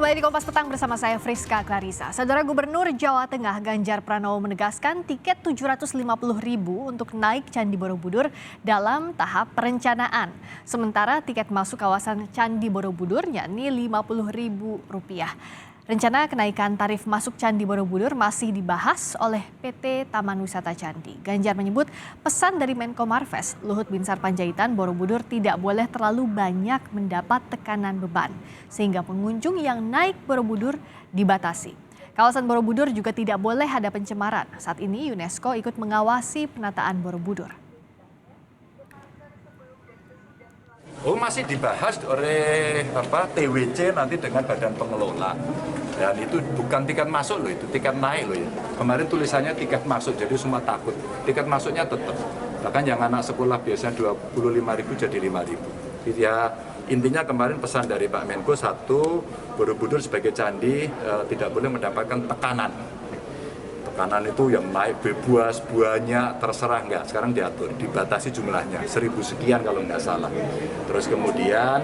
kembali di Kompas Petang bersama saya Friska Clarissa. Saudara Gubernur Jawa Tengah Ganjar Pranowo menegaskan tiket Rp750.000 untuk naik Candi Borobudur dalam tahap perencanaan. Sementara tiket masuk kawasan Candi Borobudur yakni Rp50.000. Rencana kenaikan tarif masuk Candi Borobudur masih dibahas oleh PT Taman Wisata Candi. Ganjar menyebut pesan dari Menko Marves, Luhut Binsar Panjaitan, Borobudur tidak boleh terlalu banyak mendapat tekanan beban, sehingga pengunjung yang naik Borobudur dibatasi. Kawasan Borobudur juga tidak boleh ada pencemaran. Saat ini UNESCO ikut mengawasi penataan Borobudur. Oh, masih dibahas oleh TWC nanti dengan badan pengelola. Dan itu bukan tiket masuk loh, itu tiket naik loh ya. Kemarin tulisannya tiket masuk, jadi semua takut. Tiket masuknya tetap. Bahkan yang anak sekolah biasanya 25.000 jadi 5.000. Ya, intinya kemarin pesan dari Pak Menko, satu, Borobudur sebagai candi tidak boleh mendapatkan tekanan. Tekanan itu yang naik bebas, banyak, terserah enggak. Sekarang diatur, dibatasi jumlahnya, 1.000 sekian kalau nggak salah. Terus kemudian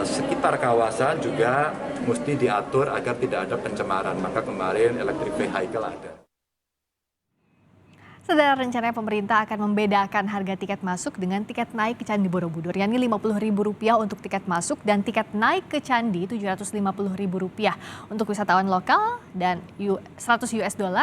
sekitar kawasan juga mesti diatur agar tidak ada pencemaran. Maka kemarin electric vehicle ada. Saudara, rencananya pemerintah akan membedakan harga tiket masuk dengan tiket naik ke Candi Borobudur, yakni Rp50.000 untuk tiket masuk dan tiket naik ke Candi Rp750.000 untuk wisatawan lokal dan $100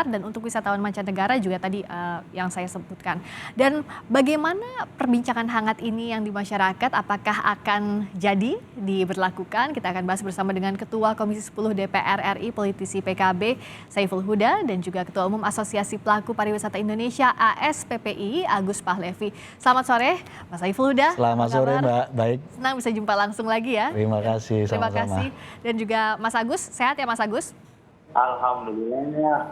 dan untuk wisatawan mancanegara juga tadi yang saya sebutkan. Dan bagaimana perbincangan hangat ini yang di masyarakat, apakah akan jadi diberlakukan? Kita akan bahas bersama dengan Ketua Komisi 10 DPR RI, politisi PKB Saiful Huda, dan juga Ketua Umum Asosiasi Pelaku Pariwisata Indonesia ASPPI Agus Pahlevi. Selamat sore Mas Saiful Huda. Selamat sore Mbak, baik. Senang bisa jumpa langsung lagi ya. Terima kasih, Terima sama-sama. kasih. Dan juga Mas Agus, sehat ya Mas Agus? Alhamdulillah.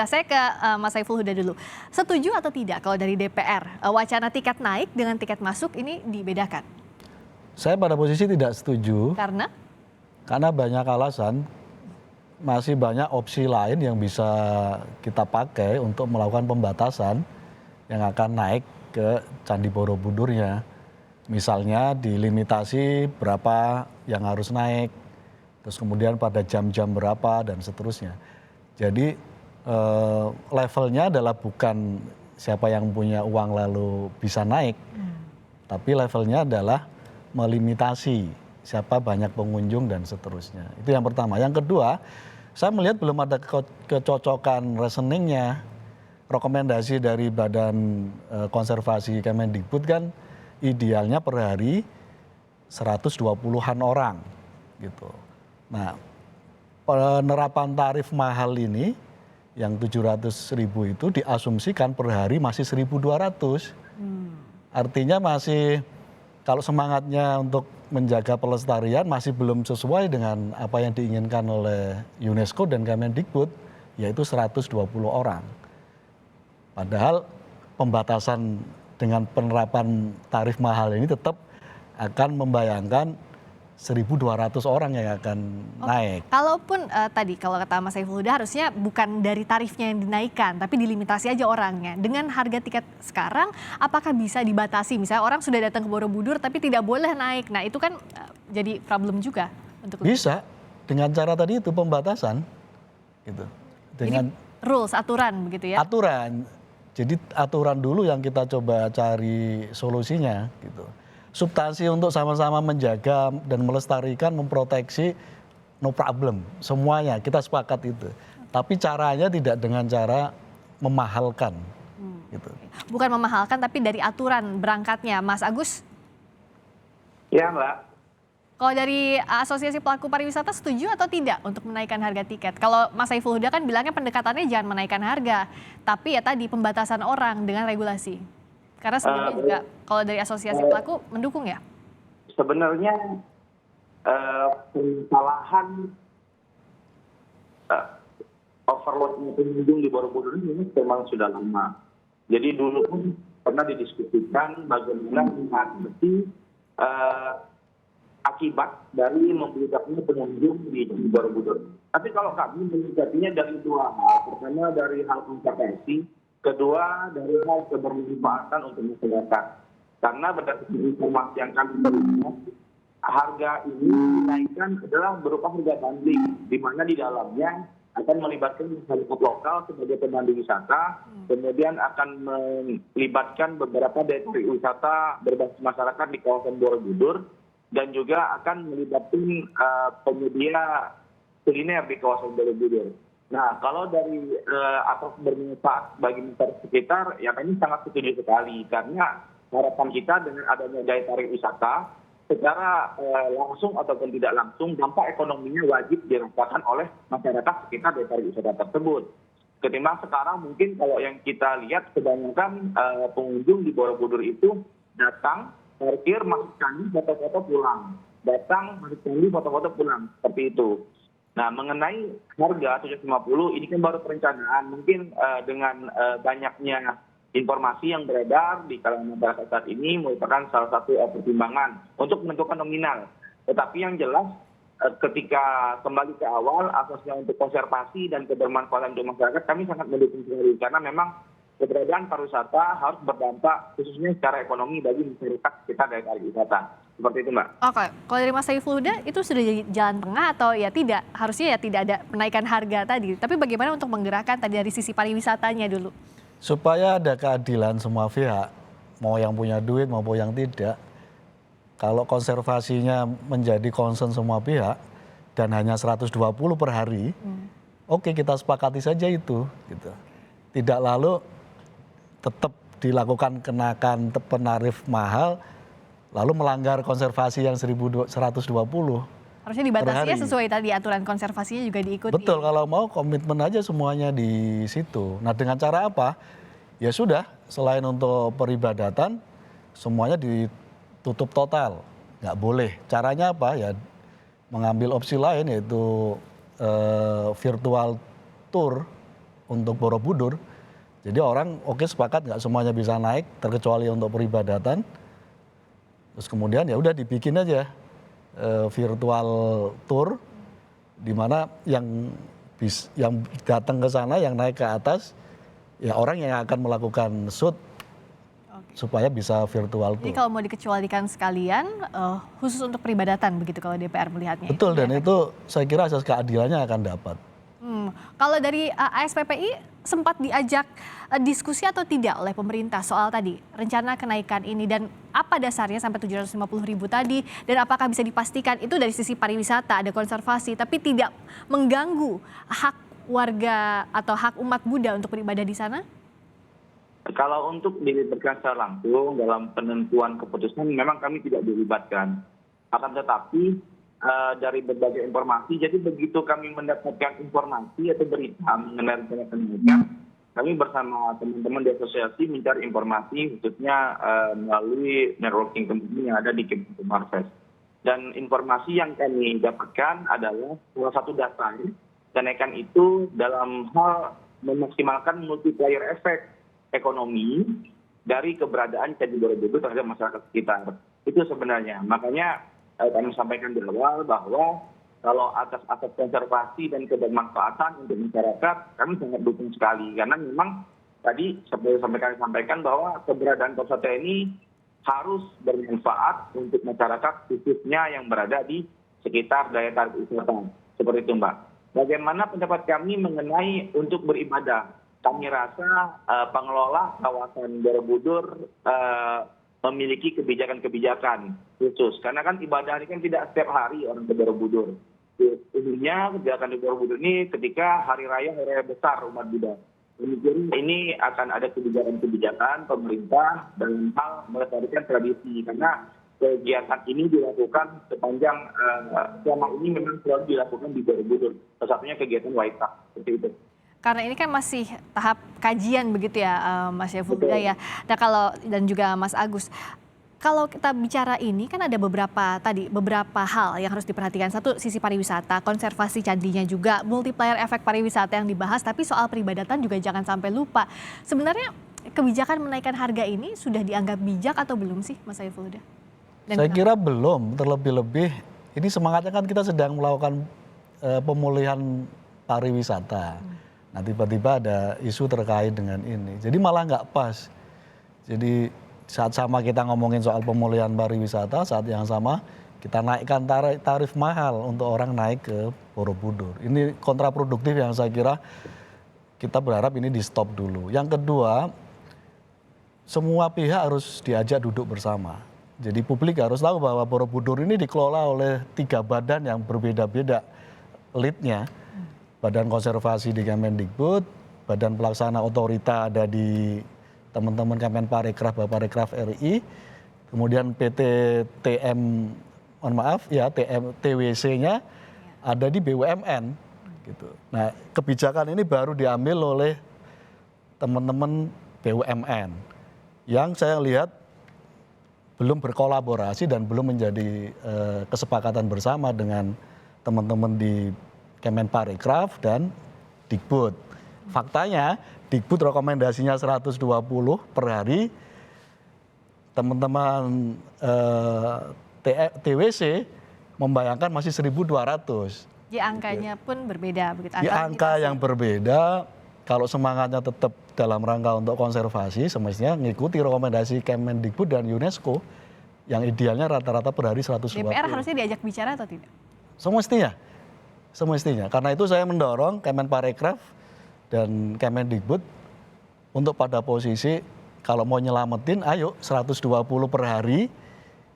Saya ke Mas Saiful Huda dulu. Setuju atau tidak kalau dari DPR wacana tiket naik dengan tiket masuk ini dibedakan? Saya pada posisi tidak setuju. Karena banyak alasan. Masih banyak opsi lain yang bisa kita pakai untuk melakukan pembatasan yang akan naik ke Candi Borobudurnya. Misalnya dilimitasi berapa yang harus naik, terus kemudian pada jam-jam berapa dan seterusnya. Jadi levelnya adalah bukan siapa yang punya uang lalu bisa naik, tapi levelnya adalah melimitasi siapa banyak pengunjung dan seterusnya. Itu yang pertama. Yang kedua, saya melihat belum ada kecocokan reasoningnya. Rekomendasi dari Badan Konservasi Kemendikbud kan idealnya per hari 120-an orang gitu. Nah, penerapan tarif mahal ini yang 700.000 itu diasumsikan per hari masih 1.200. Artinya masih, kalau semangatnya untuk menjaga pelestarian masih belum sesuai dengan apa yang diinginkan oleh UNESCO dan Kemendikbud, yaitu 120 orang. Padahal pembatasan dengan penerapan tarif mahal ini tetap akan membayangkan 1.200 orang yang akan naik. Kalaupun tadi kalau kata Mas Saiful Huda harusnya bukan dari tarifnya yang dinaikkan, tapi dilimitasi aja orangnya. Dengan harga tiket sekarang, apakah bisa dibatasi? Misalnya orang sudah datang ke Borobudur tapi tidak boleh naik. Nah itu kan jadi problem juga. Bisa, dengan cara tadi itu pembatasan. Gitu. Dengan jadi rules, aturan begitu ya? Aturan. Jadi aturan dulu yang kita coba cari solusinya gitu. Substansi untuk sama-sama menjaga dan melestarikan, memproteksi, no problem. Semuanya kita sepakat itu. Tapi caranya tidak dengan cara memahalkan. Gitu. Bukan memahalkan, tapi dari aturan berangkatnya. Mas Agus? Ya Mbak. Kalau dari Asosiasi Pelaku Pariwisata setuju atau tidak untuk menaikkan harga tiket? Kalau Mas Saiful Huda kan bilangnya pendekatannya jangan menaikkan harga. Tapi ya tadi pembatasan orang dengan regulasi. Karena sebenarnya juga kalau dari asosiasi pelaku mendukung ya? Sebenarnya kesalahan overloadnya pengunjung di Borobudur ini memang sudah lama. Jadi dulu pun pernah didiskusikan bagaimana mengatasi akibat dari membludaknya pengunjung di Borobudur. Tapi kalau kami menyikapinya dari dua hal. Pertama dari hal konservasi, kedua dari hal kebermanfaatan untuk masyarakat. Karena berdasarkan informasi yang kami terima, harga ini dinaikkan adalah berupa harga bundling, di mana di dalamnya akan melibatkan masyarakat lokal sebagai pemandu wisata, kemudian akan melibatkan beberapa daya tarik wisata berbasis masyarakat di kawasan Borobudur, dan juga akan melibatkan penyedia kuliner di kawasan Borobudur. Nah, kalau dari atas bermanfaat bagi masyarakat sekitar, ya kami sangat setuju sekali, karena harapan kita dengan adanya daya tarik wisata, secara langsung ataupun tidak langsung, dampak ekonominya wajib dirasakan oleh masyarakat sekitar daya tarik wisata tersebut. Ketimbang sekarang mungkin kalau yang kita lihat kebanyakan pengunjung di Borobudur itu datang, parkir, masuk candi, foto-foto pulang. Datang, masuk candi, foto-foto pulang. Seperti itu. Nah, mengenai harga 750 ini kan baru perencanaan. Mungkin dengan banyaknya informasi yang beredar di kalangan masyarakat saat ini merupakan salah satu pertimbangan untuk menentukan nominal. Tetapi yang jelas ketika kembali ke awal asasnya untuk konservasi dan kebermanfaatan untuk masyarakat, kami sangat mendukung sekali, karena memang keberadaan pariwisata harus berdampak khususnya secara ekonomi bagi masyarakat sekitar daya tarik wisata. Seperti itu, Mbak. Oke, kalau dari Mas Saiful Huda itu sudah jadi jalan tengah atau ya tidak? Harusnya ya tidak ada penaikan harga tadi. Tapi bagaimana untuk menggerakkan tadi dari sisi pariwisatanya dulu? Supaya ada keadilan semua pihak, mau yang punya duit maupun yang tidak, kalau konservasinya menjadi concern semua pihak dan hanya 120 per hari, oke, kita sepakati saja itu. Gitu. Tidak lalu tetap dilakukan kenakan penarif mahal, lalu melanggar konservasi yang 1.120. Harusnya dibatasi ya sesuai tadi aturan konservasinya juga diikuti. Betul, kalau mau komitmen aja semuanya di situ. Nah, dengan cara apa? Ya sudah, selain untuk peribadatan, semuanya ditutup total. Nggak boleh. Caranya apa? Ya mengambil opsi lain, yaitu virtual tour untuk Borobudur. Jadi orang oke sepakat nggak semuanya bisa naik, terkecuali untuk peribadatan. Terus kemudian ya udah dibikin aja virtual tour, di mana yang datang ke sana, yang naik ke atas, ya orang yang akan melakukan shoot supaya bisa virtual tour. Jadi kalau mau dikecualikan sekalian, khusus untuk peribadatan begitu kalau DPR melihatnya. Betul, dan itu saya kira asas keadilannya akan dapat. Kalau dari ASPPI sempat diajak diskusi atau tidak oleh pemerintah soal tadi rencana kenaikan ini, dan apa dasarnya sampai 750.000 tadi, dan apakah bisa dipastikan itu dari sisi pariwisata ada konservasi tapi tidak mengganggu hak warga atau hak umat Buddha untuk beribadah di sana? Kalau untuk dilibatkan secara langsung dalam penentuan keputusan, memang kami tidak dilibatkan. Akan tetapi dari berbagai informasi, jadi begitu kami mendapatkan informasi atau berita mengenai rencana kenaikan, kami bersama teman-teman di asosiasi mencari informasi, khususnya melalui networking company yang ada di Kementerian. Dan informasi yang kami dapatkan adalah salah satu dasar kenaikan itu dalam hal memaksimalkan multiplier efek ekonomi dari keberadaan Candi Borobudur terhadap masyarakat sekitar. Itu sebenarnya. Makanya kami sampaikan di awal bahwa kalau atas konservasi dan kebermanfaatan untuk masyarakat, kami sangat dukung sekali. Karena memang tadi seperti kami sampaikan bahwa keberadaan pariwisata ini harus bermanfaat untuk masyarakat khususnya yang berada di sekitar daya tarik wisata. Seperti itu, Mbak. Bagaimana pendapat kami mengenai untuk beribadah? Kami rasa pengelola kawasan Borobudur memiliki kebijakan-kebijakan khusus. Karena kan ibadah ini kan tidak setiap hari orang ke Borobudur. Umumnya kebijakan di Borobudur ini ketika hari raya besar umat Buddha. Ini akan ada kebijakan-kebijakan pemerintah dalam hal melestarikan tradisi. Karena kegiatan ini dilakukan sepanjang selama ini memang selalu dilakukan di Borobudur. Salah satunya kegiatan Waisak, seperti itu. Karena ini kan masih tahap kajian begitu ya, Mas Saiful Huda ya. Nah kalau, dan juga Mas Agus, kalau kita bicara ini kan ada beberapa hal yang harus diperhatikan. Satu, sisi pariwisata, konservasi candinya juga, multiplier efek pariwisata yang dibahas, tapi soal peribadatan juga jangan sampai lupa. Sebenarnya kebijakan menaikkan harga ini sudah dianggap bijak atau belum sih, Mas Saiful Huda? Saya kira belum, terlebih-lebih ini semangatnya kan kita sedang melakukan pemulihan pariwisata. Nah tiba-tiba ada isu terkait dengan ini. Jadi malah nggak pas. Jadi saat sama kita ngomongin soal pemulihan pariwisata, saat yang sama kita naikkan tarif mahal untuk orang naik ke Borobudur. Ini kontraproduktif yang saya kira kita berharap ini di stop dulu. Yang kedua, semua pihak harus diajak duduk bersama. Jadi publik harus tahu bahwa Borobudur ini dikelola oleh 3 badan yang berbeda-beda lead-nya. Badan Konservasi di Kemendikbud, Badan Pelaksana Otorita ada di teman-teman Kemenparekraf, Baparekraf RI, kemudian PT TWC-nya ada di BUMN. Gitu. Nah, kebijakan ini baru diambil oleh teman-teman BUMN yang saya lihat belum berkolaborasi dan belum menjadi kesepakatan bersama dengan teman-teman di Kemenparekraf dan Dikbud. Faktanya Dikbud rekomendasinya 120 per hari, teman-teman TWC membayangkan masih 1.200. Di angkanya pun berbeda begitu. Di angka yang berbeda, kalau semangatnya tetap dalam rangka untuk konservasi, semestinya mengikuti rekomendasi Kemendikbud dan UNESCO yang idealnya rata-rata per hari 120. DPR harusnya diajak bicara atau tidak? Semestinya. Karena itu saya mendorong Kemenparekraf dan Kemendikbud untuk pada posisi kalau mau nyelamatin, ayo 120 per hari,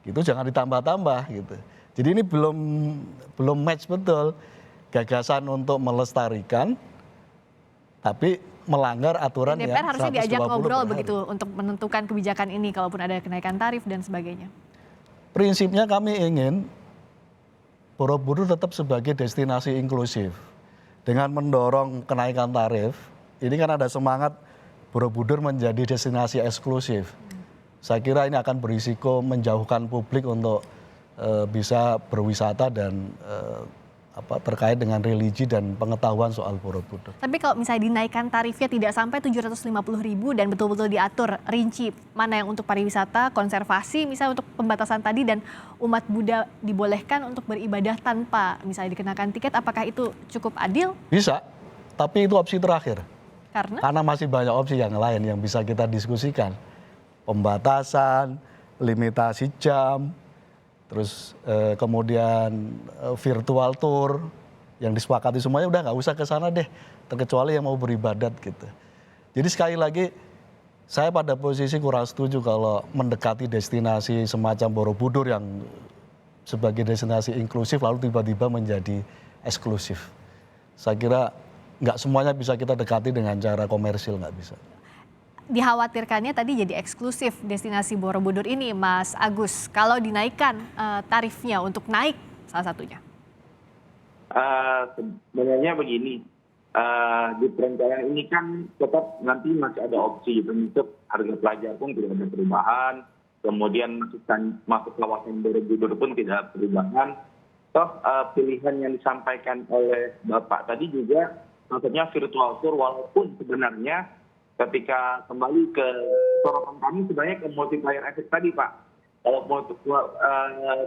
gitu jangan ditambah-tambah gitu. Jadi ini belum match betul gagasan untuk melestarikan, tapi melanggar aturan yang 120 per hari. DPR harusnya diajak ngobrol begitu untuk menentukan kebijakan ini kalaupun ada kenaikan tarif dan sebagainya. Prinsipnya kami ingin Borobudur tetap sebagai destinasi inklusif. Dengan mendorong kenaikan tarif, ini kan ada semangat Borobudur menjadi destinasi eksklusif. Saya kira ini akan berisiko menjauhkan publik untuk bisa berwisata dan terkait dengan religi dan pengetahuan soal Borobudur. Tapi kalau misalnya dinaikkan tarifnya tidak sampai 750.000 dan betul-betul diatur rinci mana yang untuk pariwisata, konservasi, misalnya untuk pembatasan tadi dan umat Buddha dibolehkan untuk beribadah tanpa misalnya dikenakan tiket, apakah itu cukup adil? Bisa, tapi itu opsi terakhir. Karena masih banyak opsi yang lain yang bisa kita diskusikan. Pembatasan, limitasi jam, terus kemudian virtual tour yang disepakati semuanya udah nggak usah ke sana deh, terkecuali yang mau beribadat gitu. Jadi sekali lagi saya pada posisi kurang setuju kalau mendekati destinasi semacam Borobudur yang sebagai destinasi inklusif lalu tiba-tiba menjadi eksklusif. Saya kira nggak semuanya bisa kita dekati dengan cara komersil, nggak bisa. Dikhawatirkannya tadi jadi eksklusif destinasi Borobudur ini, Mas Agus. Kalau dinaikkan tarifnya untuk naik salah satunya. Sebenarnya begini, di perencanaan ini kan tetap nanti masih ada opsi untuk harga pelajar pun tidak ada perubahan, kemudian masuk kawasan Borobudur pun tidak ada perubahan. Toh pilihan yang disampaikan oleh Bapak tadi juga maksudnya virtual tour, walaupun sebenarnya ketika kembali ke sorotan kami sebenarnya ke multiplier effect tadi Pak. Kalau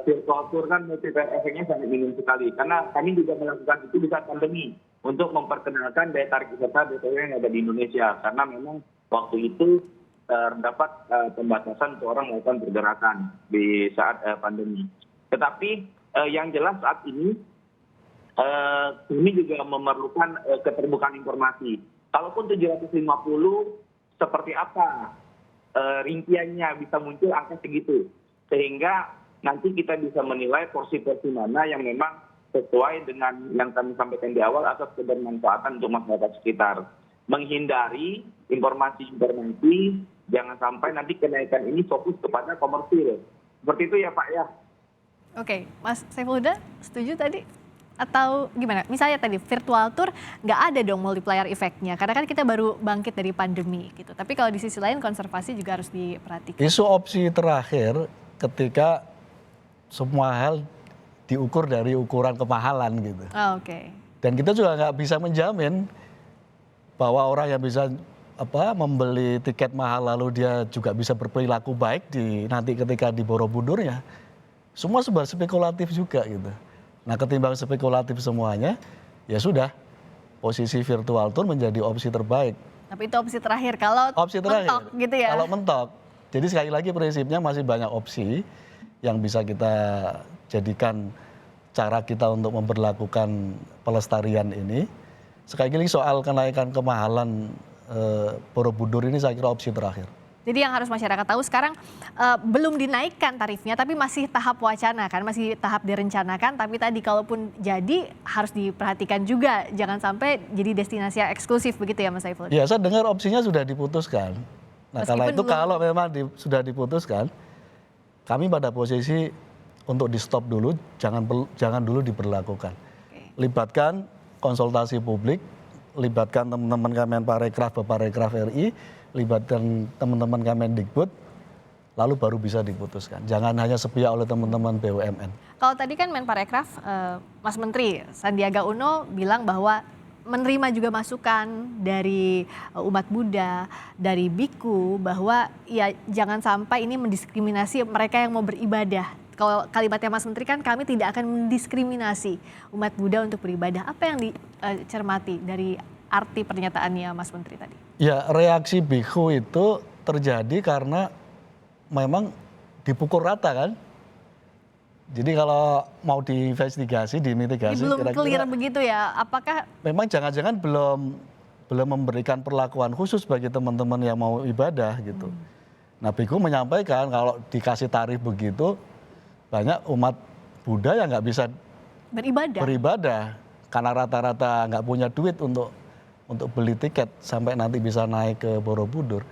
virtual tour kan multiplier effect-nya sangat minim sekali. Karena kami juga melakukan itu di saat pandemi untuk memperkenalkan daya tarik wisata BTW yang ada di Indonesia. Karena memang waktu itu terdapat pembatasan untuk orang melakukan pergerakan di saat pandemi. Tetapi yang jelas saat ini kami juga memerlukan keterbukaan informasi. Kalaupun 750, seperti apa rinciannya bisa muncul angka segitu. Sehingga nanti kita bisa menilai porsi-porsi mana yang memang sesuai dengan yang kami sampaikan di awal atas kebermanfaatan untuk masyarakat sekitar. Menghindari informasi-informasi, jangan sampai nanti kenaikan ini fokus kepada komersil. Seperti itu ya Pak ya. Oke, Mas Saiful Huda setuju tadi? Atau gimana? Misalnya tadi virtual tour nggak ada dong multiplier effect-nya karena kan kita baru bangkit dari pandemi gitu. Tapi kalau di sisi lain konservasi juga harus diperhatikan. Isu opsi terakhir ketika semua hal diukur dari ukuran kemahalan gitu. Oke. Dan kita juga nggak bisa menjamin bahwa orang yang bisa membeli tiket mahal lalu dia juga bisa berperilaku baik nanti ketika di Borobudurnya. Semua sebar spekulatif juga gitu. Nah ketimbang spekulatif semuanya, ya sudah posisi virtual tour menjadi opsi terbaik. Tapi itu opsi terakhir kalau mentok gitu ya? Kalau mentok. Jadi sekali lagi prinsipnya masih banyak opsi yang bisa kita jadikan cara kita untuk memperlakukan pelestarian ini. Sekali lagi soal kenaikan kemahalan Borobudur ini saya kira opsi terakhir. Jadi yang harus masyarakat tahu sekarang belum dinaikkan tarifnya, tapi masih tahap wacana kan, masih tahap direncanakan. Tapi tadi kalaupun jadi harus diperhatikan juga, jangan sampai jadi destinasi yang eksklusif begitu ya Mas Saiful? Ya, saya dengar opsinya sudah diputuskan. Nah, Meskipun kalau memang sudah diputuskan, kami pada posisi untuk di stop dulu, jangan dulu diberlakukan. Libatkan konsultasi publik, libatkan teman-teman Kemenparekraf, Baparekraf RI, libatkan teman-teman Kemendikbud, lalu baru bisa diputuskan. Jangan hanya sepihak oleh teman-teman BUMN. Kalau tadi kan Menparekraf, Mas Menteri Sandiaga Uno bilang bahwa menerima juga masukan dari umat Buddha, dari biku, bahwa ya jangan sampai ini mendiskriminasi mereka yang mau beribadah. Kalau kalimatnya Mas Menteri kan kami tidak akan mendiskriminasi umat Buddha untuk beribadah. Apa yang dicermati dari arti pernyataannya Mas Menteri tadi? Ya, reaksi biku itu terjadi karena memang dipukul rata kan. Jadi kalau mau diinvestigasi, dimitigasi, belum clear begitu ya? Apakah memang jangan-jangan belum memberikan perlakuan khusus bagi teman-teman yang mau ibadah gitu. Nah, biku menyampaikan kalau dikasih tarif begitu, banyak umat Buddha yang nggak bisa beribadah karena rata-rata nggak punya duit untuk beli tiket sampai nanti bisa naik ke Borobudur.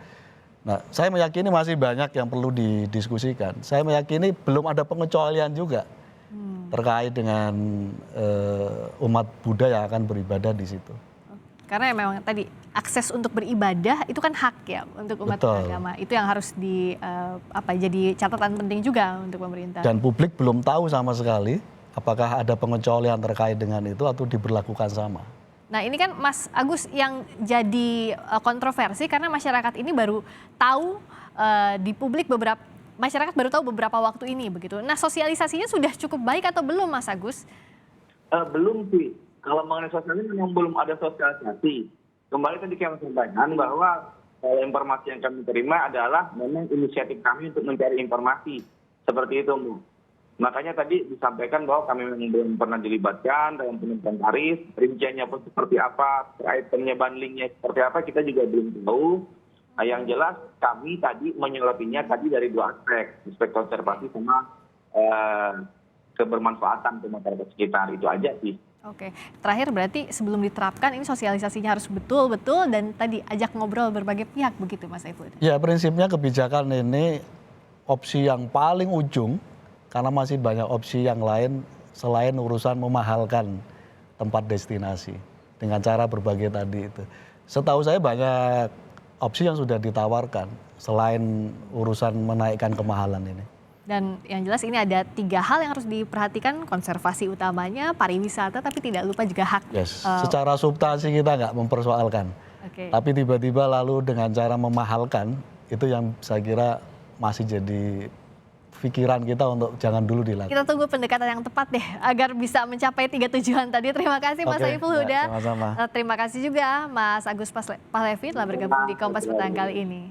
Nah, saya meyakini masih banyak yang perlu didiskusikan. Saya meyakini belum ada pengecualian juga terkait dengan umat Buddha yang akan beribadah di situ. Karena memang tadi akses untuk beribadah itu kan hak ya untuk umat beragama. Itu yang harus jadi catatan penting juga untuk pemerintah. Dan publik belum tahu sama sekali apakah ada pengecualian terkait dengan itu atau diberlakukan sama. Nah ini kan Mas Agus yang jadi kontroversi karena masyarakat ini baru tahu di publik masyarakat baru tahu beberapa waktu ini begitu. Nah sosialisasinya sudah cukup baik atau belum Mas Agus? Belum sih. Kalau mengenai sosialisasi memang belum ada sosialisasi. Kembali tadi kami sampaikan bahwa informasi yang kami terima adalah memang inisiatif kami untuk mencari informasi. Seperti itu, Bu. Makanya tadi disampaikan bahwa kami memang belum pernah dilibatkan dalam penentuan tarif, rinciannya pun seperti apa, itemnya bundlingnya seperti apa, kita juga belum tahu. Nah, yang jelas kami tadi menyorotinya tadi dari dua aspek konservasi sama kebermanfaatan untuk masyarakat sekitar, itu aja sih. Oke, terakhir berarti sebelum diterapkan ini sosialisasinya harus betul-betul dan tadi ajak ngobrol berbagai pihak begitu Mas Saiful? Ya prinsipnya kebijakan ini opsi yang paling ujung karena masih banyak opsi yang lain selain urusan memahalkan tempat destinasi dengan cara berbagai tadi itu. Setahu saya banyak opsi yang sudah ditawarkan selain urusan menaikkan kemahalan ini. Dan yang jelas ini ada 3 hal yang harus diperhatikan, konservasi utamanya, pariwisata, tapi tidak lupa juga hak. Yes. Secara substansi kita nggak mempersoalkan. Okay. Tapi tiba-tiba lalu dengan cara memahalkan, itu yang saya kira masih jadi pikiran kita untuk jangan dulu dilakukan. Kita tunggu pendekatan yang tepat deh, agar bisa mencapai 3 tujuan tadi. Terima kasih Mas Saiful Huda. Sama-sama. Terima kasih juga Mas Agus Pahlevi telah bergabung di Kompas Petang kali ini.